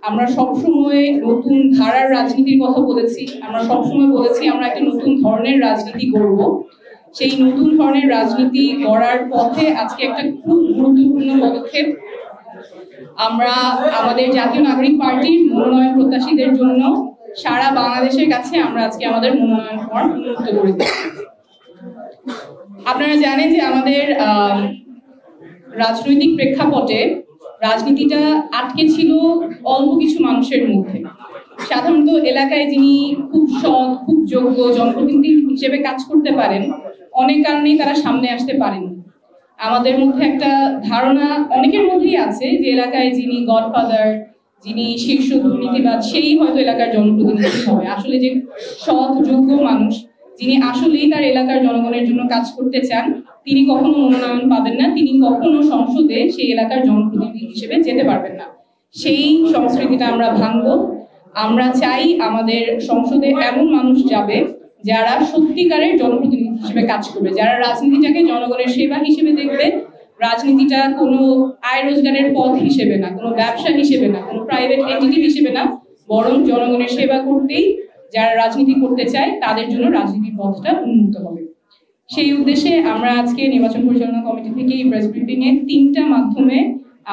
আমরা সবসময় নতুন ধারার রাজনীতির কথা বলেছি, আমরা সবসময় বলেছি আমরা একটা নতুন ধরনের রাজনীতি গড়ব। সেই নতুন ধরনের রাজনীতি গড়ার পথে আজকে একটা খুব গুরুত্বপূর্ণ পদক্ষেপ। আমরা আমাদের জাতীয় নাগরিক পার্টির মনোনয়ন প্রত্যাশীদের জন্য সারা বাংলাদেশের কাছে আমরা আজকে আমাদের মনোনয়ন ফর্ম উন্মুক্ত করে দিচ্ছি। আপনারা জানেন যে আমাদের রাজনৈতিক প্রেক্ষাপটে রাজনীতিটা আটকে ছিল অল্প কিছু মানুষের মধ্যে। সাধারণত এলাকায় যিনি খুব সৎ, খুব যোগ্য জনপ্রতিনিধি হিসেবে কাজ করতে পারেন, অনেক কারণেই তারা সামনে আসতে পারেন। আমাদের মধ্যে একটা ধারণা অনেকের মধ্যেই আছে যে এলাকায় যিনি গডফাদার, যিনি শীর্ষ দুর্নীতিবাদ, সেই হয়তো এলাকার জনপ্রতিনিধি হবে। আসলে যে সৎ যোগ্য মানুষ, যিনি আসলেই তার এলাকার জনগণের জন্য কাজ করতে চান, তিনি কখনো মনোনয়ন পাবেন না, তিনি কখনো সংসদে সেই এলাকার জনপ্রতিনিধি হিসেবে যেতে পারবেন না। সেই সংস্কৃতিটা আমরা ভাঙবো। আমরা চাই আমাদের সংসদে এমন মানুষ যাবে যারা সত্যিকারের জনপ্রতিনিধি হিসেবে কাজ করবে, যারা রাজনীতিটাকে জনগণের সেবা হিসেবে দেখবে, রাজনীতিটা কোনো আয় রোজগারের পথ হিসেবে না, কোনো ব্যবসা হিসেবে না, কোনো প্রাইভেট এন্টিটি হিসেবে না, বরং জনগণের সেবা করতেই যারা রাজনীতি করতে চায় তাদের জন্য রাজনীতির পথটা উন্মুক্ত হবে। সেই উদ্দেশ্যে আমরা আজকে নির্বাচন পরিচালনা কমিটি থেকে এই প্রেস ব্রিফিং এ 3টা মাধ্যমে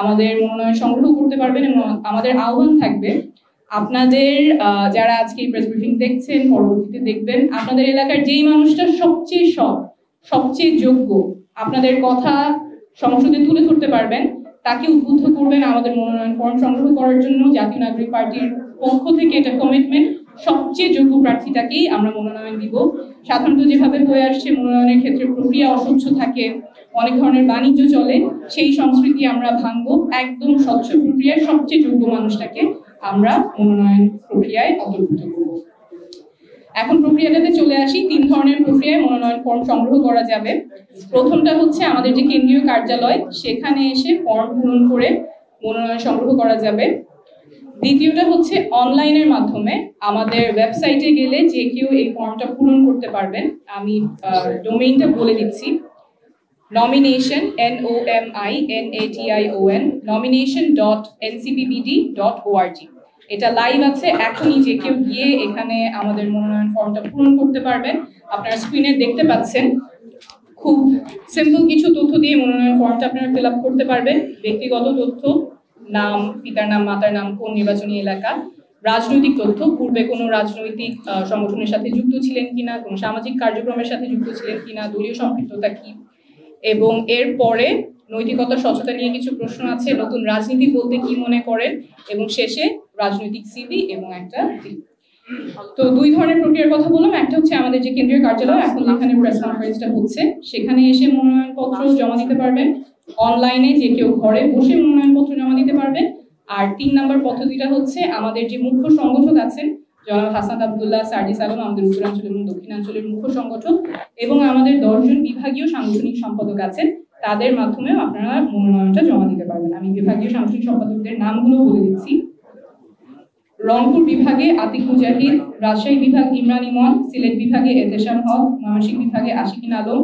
আমাদের মনোনয়ন সংগ্রহ করতে পারবেন এবং আমাদের আহ্বান থাকবে আপনাদের যারা আজকে এই প্রেস ব্রিফিং দেখছেন, পরবর্তীতে দেখবেন, আপনাদের এলাকার যেই মানুষটা সবচেয়ে সৎ, সবচেয়ে যোগ্য, আপনাদের কথা সংসদে তুলে ধরতে পারবেন, তাকে উদ্বুদ্ধ করবেন আমাদের মনোনয়ন ফর্ম সংগ্রহ করার জন্য। জাতীয় নাগরিক পার্টির পক্ষ থেকে এটা কমিটমেন্ট, সবচেয়ে যোগ্য প্রার্থীটাকেই আমরা মনোনয়ন দিব। সাধারণত যেভাবে হয়ে আসছে মনোনয়নের ক্ষেত্রে প্রক্রিয়া অস্বচ্ছ থাকে, অনেক ধরনের বাণিজ্য চলে, সেই সংস্কৃতি আমরা ভাঙবো। একদম স্বচ্ছ প্রক্রিয়ায় সবচেয়ে যোগ্য মানুষটাকে আমরা মনোনয়ন প্রক্রিয়ায় অন্তর্ভুক্ত করব। এখন প্রক্রিয়াটাতে চলে আসি। 3 ধরনের প্রক্রিয়ায় মনোনয়ন ফর্ম সংগ্রহ করা যাবে। প্রথমটা হচ্ছে আমাদের যে কেন্দ্রীয় কার্যালয়, সেখানে এসে ফর্ম পূরণ করে মনোনয়ন সংগ্রহ করা যাবে। দ্বিতীয়টা হচ্ছে অনলাইনের মাধ্যমে আমাদের ওয়েবসাইটে গেলে যে কেউ এই ফর্মটা পূরণ করতে পারবেন। আমি ডোমেইনটা বলে দিচ্ছি, nomination nomination nomination.ncppd.org। এটা লাইভ আছে, এখনই যে কেউ গিয়ে এখানে আমাদের মনোনয়ন ফর্মটা পূরণ করতে পারবেন। আপনারা স্ক্রিনে দেখতে পাচ্ছেন, খুব সিম্পল কিছু তথ্য দিয়ে মনোনয়ন ফর্মটা আপনারা ফিল আপ করতে পারবেন। ব্যক্তিগত তথ্য, নাম, পিতার নাম, মাতার নাম, কোন নির্বাচনী এলাকা, রাজনৈতিক তথ্য, পূর্বে কোনো রাজনৈতিক সংগঠনের সাথে যুক্ত ছিলেন কিনা, কোনো সামাজিক কার্যক্রমের সাথে যুক্ত ছিলেন কিনা, দলীয় সম্পৃক্ততা কি, এবং এরপরে নৈতিকতা স্বচ্ছতা নিয়ে কিছু প্রশ্ন আছে, নতুন রাজনীতি বলতে কি মনে করেন, এবং শেষে রাজনৈতিক সিভি এবং একটা ফিল্ম। তো 2 ধরনের প্রক্রিয়ার কথা বললাম। একটা হচ্ছে আমাদের যে কেন্দ্রীয় কার্যালয়, এখন যেখানে প্রেস কনফারেন্সটা হচ্ছে, সেখানে এসে মনোনয়নপত্র জমা দিতে পারবেন। অনলাইনে যে কেউ ঘরে বসে মনোনয়নপত্র জমা দিতে পারবেন। আর 3 নম্বর পদ্ধতিটা হচ্ছে আমাদের যে মুখ্য সংগঠক আছেন, জনাব হাসান আব্দুল্লাহ, সার্জিস আলম, আমাদের উত্তরাঞ্চল এবং দক্ষিণাঞ্চলের মুখ্য সংগঠক, এবং আমাদের 10 জন বিভাগীয় সাংগঠনিক সম্পাদক আছেন, তাদের মাধ্যমেও আপনারা মনোনয়নটা জমা দিতে পারবেন। আমি বিভাগীয় সাংগঠনিক সম্পাদকদের নামগুলো বলে দিচ্ছি। রংপুর বিভাগে আতিক মুজাহিদ, রাজশাহী বিভাগ ইমরান ইমন, সিলেট বিভাগে এতেশাম হক, ময়মনসিংহ বিভাগে আশিকিন আলম,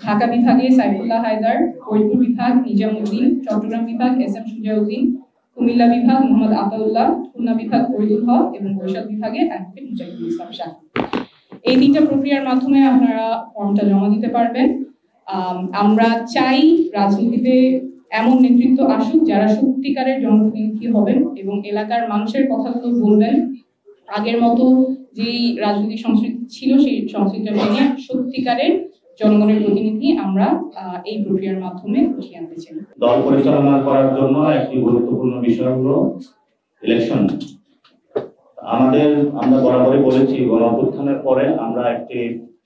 ঢাকা বিভাগে সাইফুল্লাহ হায়দার, ফরিদপুর বিভাগ নিজামউদ্দিন, চট্টগ্রাম বিভাগ SM সুজাউদ্দিন, কুমিল্লা বিভাগ মোহাম্মদ আতাউল্লাহ, খুলনা বিভাগ ফরিদুল হক এবং বরিশাল বিভাগে অ্যাডভোকেট মুজাহিদুল ইসলাম শাহ। এই 3টা প্রক্রিয়ার মাধ্যমে আপনারা ফর্মটা জমা দিতে পারবেন। আমরা চাই রাজনীতিতে এমন নেতৃত্ব আসুক যারা সত্যিকারের জনপ্রতিনিধি হবেন এবং এলাকার মানুষের কথাগুলো বলবেন। আগের মতো যেই রাজনৈতিক সংস্কৃতি ছিল সেই সংস্কৃতিটা ভেঙে সত্যিকারের জনগণের প্রতিনিধি আমরা এই প্রক্রিয়ার মাধ্যমে উঠিয়ে আনতে চাই। দল পরিচালনা করার জন্য একটি গুরুত্বপূর্ণ বিষয় হলো ইলেকশন। আমরা বরাবরই বলেছি, গণঅভ্যুত্থানের পরে আমরা একটি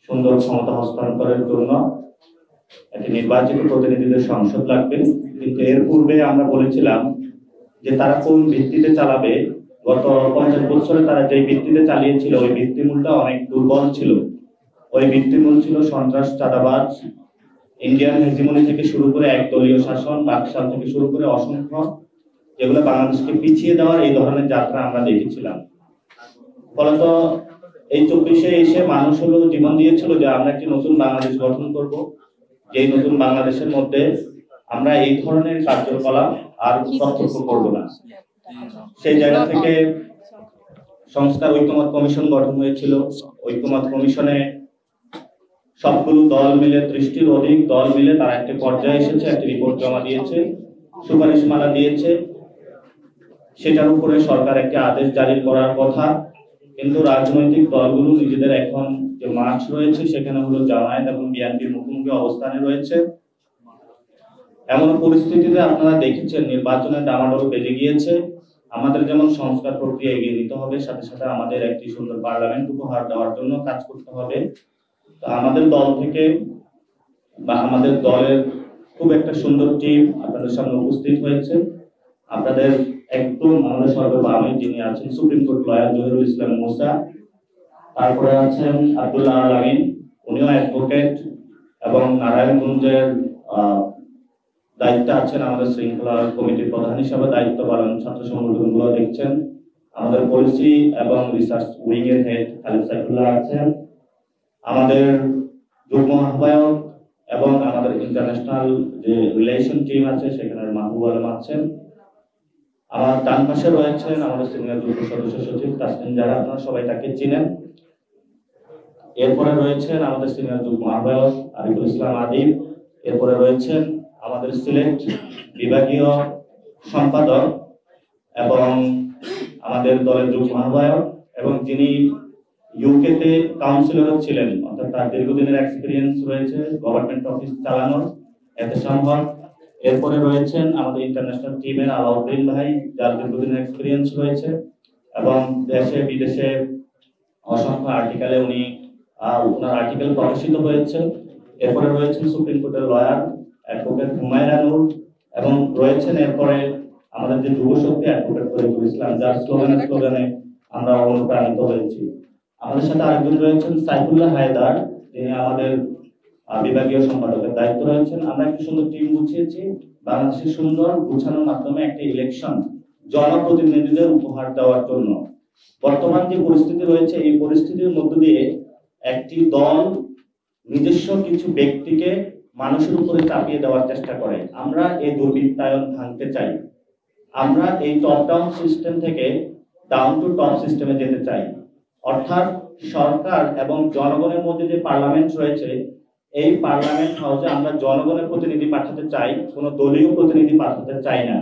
সুন্দর ক্ষমতা হস্তান্তরের জন্য একটি নির্বাচিত প্রতিনিধিদের সংসদ লাগবে। কিন্তু এর পূর্বে আমরা বলেছিলাম যে তারা কোন ভিত্তিতে চালাবে। গত 50 বছরে তারা যে ভিত্তিতে চালিয়েছিল, ওই ভিত্তিমূলটা অনেক দুর্বল ছিল। ওই ভিত্তিমূল ছিল সন্ত্রাস, চাঁদাবাজ, ইন্ডিয়ান হেজিমনি থেকে শুরু করে একদলীয় শাসন, বাকশাল থেকে শুরু করে অসংখ্য, যেগুলো বাংলাদেশকে পিছিয়ে দেওয়ার এই ধরনের যাত্রা আমরা দেখেছিলাম। ফলত এই 24-এ এসে মানুষ হলো জীবন দিয়েছিল যে আমরা একটি নতুন বাংলাদেশ গঠন করব, যেই নতুন বাংলাদেশের মধ্যে আমরা এই ধরনের কার্যকলাপ আর প্রত্যক্ষ করব না। সেই জায়গা থেকে সংস্কার ঐকমত্য কমিশন গঠন হয়েছিল। ঐকমত্য কমিশনে সবগুলো দল মিলে, 30টির অধিক দল মিলে তারা একটা পর্যায়ে এসেছে, একটা রিপোর্ট জমা দিয়েছে, সুপারিশমালা দিয়েছে। সেটার উপরে সরকার একটা আদেশ জারি করার কথা, কিন্তু রাজনৈতিক দলগুলো নিজেদের এখন যে মার্চ রয়েছে সেখানে হলো জামায়াত এবং বিএনপির মুখোমুখি অবস্থানে রয়েছে। এমন পরিস্থিতিতে আপনারা দেখেছেন নির্বাচনের ডামাডোল বেজে গিয়েছে। আমাদের যেমন সংস্কার প্রক্রিয়া এগিয়ে নিতে হবে, সাথে সাথে আমাদের একটি সুন্দর পার্লামেন্ট উপহার দেওয়ার জন্য কাজ করতে হবে। তো আমাদের দল থেকে বা আমাদের দলের খুব একটা সুন্দর টিম আপনাদের সামনে উপস্থিত হয়েছে। আপনাদের একদম আমাদের সর্ববামে যিনি আছেন সুপ্রিম কোর্ট লয়ার জহিরুল ইসলাম মুসা, তারপরে আছেন আব্দুল্লাহ আল আমিন, উনিও অ্যাডভোকেট এবং নারায়ণগঞ্জের দায়িত্বে আছেন আমাদের শৃঙ্খলা কমিটির প্রধান হিসাবে দায়িত্ব পালন, ছাত্র সংগঠনগুলো দেখছেন। আমাদের পলিসি এবং রিসার্চ উইং এর হেড খালেদ সাইফুল্লাহ আছেন, আমাদের যুগ্ম আহ্বায়ক এবং আমাদের ইন্টারন্যাশনাল যে রিলেশন টিম আছে সেখানে মাহবুব আলম আছেন। আমার ডান পাশে রয়েছেন আমাদের সিনিয়র যুগ্ম সদস্য সচিব তাসনিম জারা, আপনারা সবাই তাকে চিনেন। এরপরে রয়েছেন আমাদের সিনিয়র যুগ্ম আহ্বায়ক আরিফুল ইসলাম আদিব। এরপরে রয়েছেন আমাদের সিলেট বিভাগীয় সম্পাদক এবং আমাদের দলের যুগ্ম আহ্বায়ক এবং যিনি ইউকেতে কাউন্সিলরও ছিলেন, অর্থাৎ তার দীর্ঘদিনের এক্সপিরিয়েন্স রয়েছে গভর্নমেন্ট অফিস চালানোর, এহতেশাম হক। এরপরে রয়েছেন আমাদের ইন্টারন্যাশনাল টিমের আলাউদ্দিন ভাই, যার দীর্ঘদিনের এক্সপিরিয়েন্স রয়েছে এবং দেশে বিদেশে অসংখ্য আর্টিকেলে উনি ওনার আর্টিকেল প্রকাশিত হয়েছে। এরপরে রয়েছেন সুপ্রিম কোর্টের লয়ার অ্যাডভোকেট হুমায়রা নূর এবং রয়েছেন এরপরে আমাদের যে যুব শক্তি অ্যাডভোকেট ফরিদুল ইসলাম, যার স্লোগানে আমরা অনুপ্রাণিত হয়েছি। আমাদের সাথে আরেকজন রয়েছেন সাইফুল্লাহ হায়দার, যিনি আমাদের বিভাগীয় সম্পাদকের দায়িত্ব রয়েছেন। আমরা একটি সুন্দর টিম গুছিয়েছি বাংলাদেশের সুন্দর গুছানোর মাধ্যমে একটা ইলেকশন জনপ্রতিনিধিদের উপহার দেওয়ার জন্য। বর্তমান যে পরিস্থিতি রয়েছে এই পরিস্থিতির মধ্য দিয়ে একটি দল নিজস্ব কিছু ব্যক্তিকে মানুষের উপরে চাপিয়ে দেওয়ার চেষ্টা করে। আমরা এই দুর্বৃত্তায়ন ভাঙতে চাই। আমরা এই টপ ডাউন সিস্টেম থেকে ডাউন টু টপ সিস্টেমে যেতে চাই, অর্থাৎ সরকার এবং জনগণের মধ্যে যে পার্লামেন্ট রয়েছে এই পার্লামেন্ট হাউসে আমরা জনগণের প্রতিনিধি পাঠাতে চাই, কোনো দলীয় প্রতিনিধি পাঠাতে চাই না।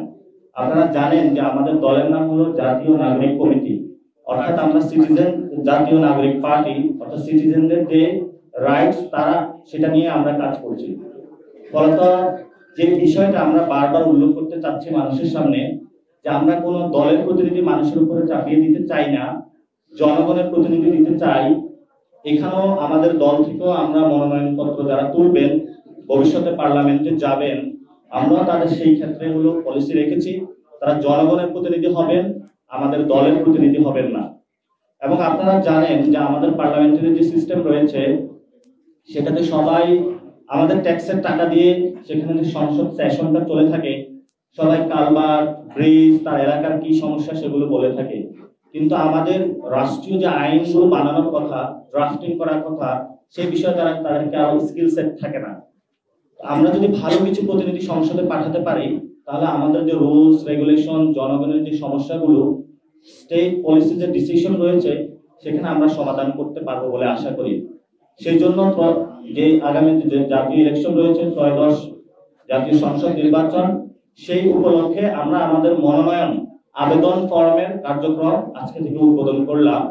আপনারা জানেন যে আমাদের দলের নাম হলো জাতীয় নাগরিক কমিটি, অর্থাৎ আমরা সিটিজেন জাতীয় নাগরিক পার্টি, অর্থাৎ সিটিজেনদের যে রাইটস তারা সেটা নিয়ে আমরা কাজ করছি। ফলত যে বিষয়টা আমরা বারবার উল্লেখ করতে চাচ্ছি মানুষের সামনে, যে আমরা কোনো দলের প্রতিনিধি মানুষের উপরে চাপিয়ে দিতে চাই না, জনগণের প্রতিনিধি দিতে চাই। এখানেও আমাদের দল থেকেও আমরা মনোনয়নপত্র যারা তুলবেন ভবিষ্যতে পার্লামেন্টে যাবেন, আমরা তাদের সেই ক্ষেত্রে হলো পলিসি রেখেছি, তারা জনগণের প্রতিনিধি হবেন, আমাদের দলের প্রতিনিধি হবেন না। এবং আপনারা জানেন যে আমাদের পার্লামেন্টারি যে সিস্টেম রয়েছে সেটাতে সবাই আমাদের ট্যাক্সের টাকা দিয়ে সেখানে যে সংসদ সেশনটা চলে থাকে, সবাই কালবার ব্রিজ তার এলাকার কি সমস্যা সেগুলো বলে থাকে, কিন্তু আমাদের রাষ্ট্রীয় যে আইনগুলো বানানোর কথা, ড্রাফটিং করার কথা, সেই বিষয়ে তাদেরকে আরো স্কিল সেট থাকে না। আমরা যদি ভালো কিছু প্রতিনিধি সংসদে পাঠাতে পারি তাহলে আমাদের যে রুলস রেগুলেশন, জনগণের যে সমস্যাগুলো, স্টেট পলিসি যে ডিসিশন রয়েছে সেখানে আমরা সমাধান করতে পারবো বলে আশা করি। সেই জন্য যে আগামী যে জাতীয় ইলেকশন রয়েছে, ত্রয়োদশ জাতীয় সংসদ নির্বাচন, সেই উপলক্ষে আমরা আমাদের মনোনয়ন আবেদন ফর্মের কার্যক্রম আজকে থেকে উদ্বোধন করলাম।